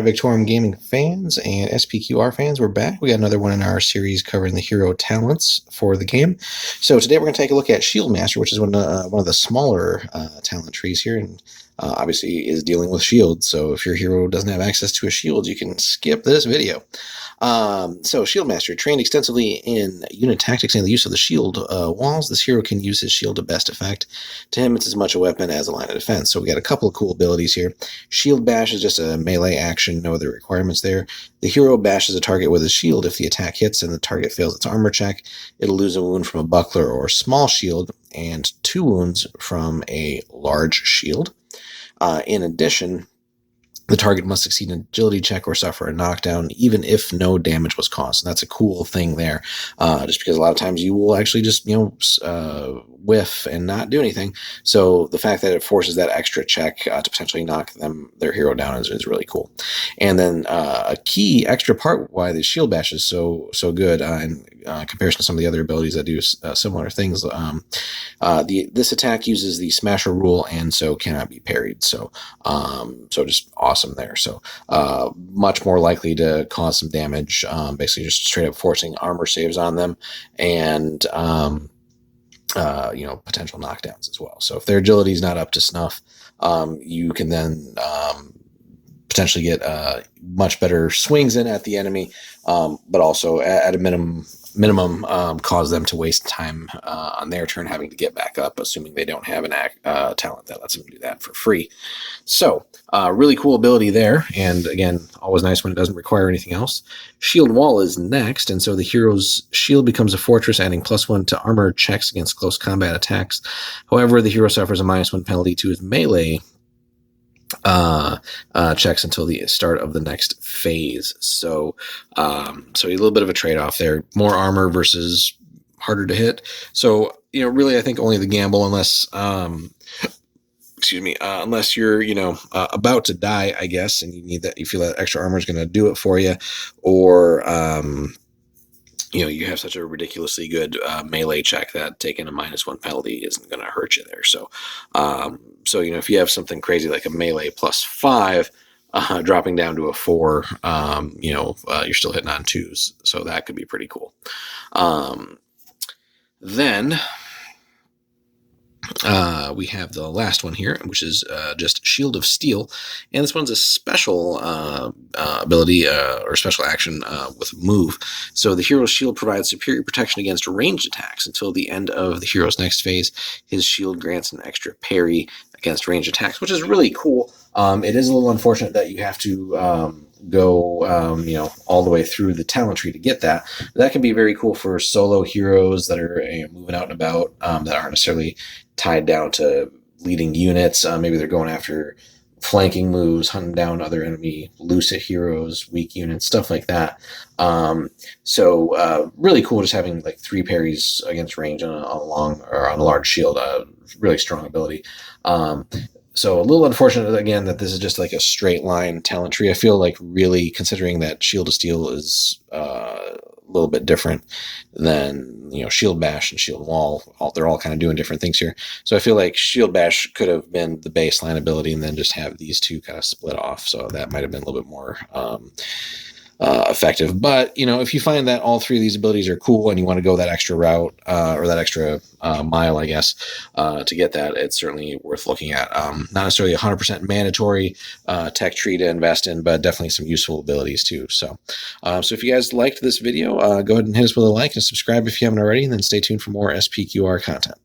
Alright, Victorum Gaming fans and SPQR fans, we're back. We got another one in our series covering the hero talents for the game. So today we're going to take a look at Shieldmaster, which is one of the smaller talent trees here, and obviously is dealing with shields. So if your hero doesn't have access to a shield, you can skip this video. So Shieldmaster, trained extensively in unit tactics and the use of the shield walls, this hero can use his shield to best effect. To him, it's as much a weapon as a line of defense. So we got a couple of cool abilities here. Shield Bash is just a melee action, no other requirements there. The hero bashes a target with his shield. If the attack hits and the target fails its armor check, it'll lose a wound from a buckler or small shield and 2 wounds from a large shield. In addition, the target must succeed an agility check or suffer a knockdown, even if no damage was caused. And that's a cool thing there, just because a lot of times you will actually just, whiff and not do anything. So the fact that it forces that extra check to potentially knock their hero down is really cool. And then a key extra part why the shield bash is so good in comparison to some of the other abilities that do similar things. This attack uses the smasher rule and so cannot be parried. So just awesome there. So much more likely to cause some damage, basically just straight up forcing armor saves on them, and potential knockdowns as well. So if their agility is not up to snuff, you can then potentially get much better swings in at the enemy, but also at a minimum cause them to waste time on their turn having to get back up, assuming they don't have an talent that lets them do that for free. So really cool ability there, and again, always nice when it doesn't require anything else. Shield Wall is next, and so the hero's shield becomes a fortress, adding +1 to armor checks against close combat attacks. However, the hero suffers a -1 penalty to his melee checks until the start of the next phase. So a little bit of a trade-off there. More armor versus harder to hit. So really, I think only the gamble, unless unless you're about to die, I guess, and you feel that extra armor is going to do it for you, or you have such a ridiculously good melee check that taking a -1 penalty isn't going to hurt you there. So if you have something crazy like a melee +5, dropping down to a 4, you're still hitting on 2s. So that could be pretty cool. Then we have the last one here, which is just Shield of Steel, and this one's a special ability or special action with move. So the hero's shield provides superior protection against ranged attacks until the end of the hero's next phase. His shield grants an extra parry against ranged attacks, which is really cool. It is a little unfortunate that you have to go all the way through the talent tree to get that. That can be very cool for solo heroes that are moving out and about, that aren't necessarily tied down to leading units. Maybe they're going after flanking moves, hunting down other enemy lucid heroes, weak units, stuff like that. Really cool just having like 3 parries against range on a large shield. Really strong ability. So a little unfortunate, again, that this is just like a straight line talent tree. I feel like, really, considering that Shield of Steel is a little bit different than Shield Bash and Shield Wall. They're all kind of doing different things here. So I feel like Shield Bash could have been the baseline ability and then just have these two kind of split off. So that might have been a little bit more effective. But if you find that all 3 of these abilities are cool and you want to go that extra route, or that extra mile, I guess, to get that, it's certainly worth looking at. Not necessarily 100% mandatory tech tree to invest in, but definitely some useful abilities too. So if you guys liked this video, go ahead and hit us with a like and subscribe if you haven't already, and then stay tuned for more SPQR content.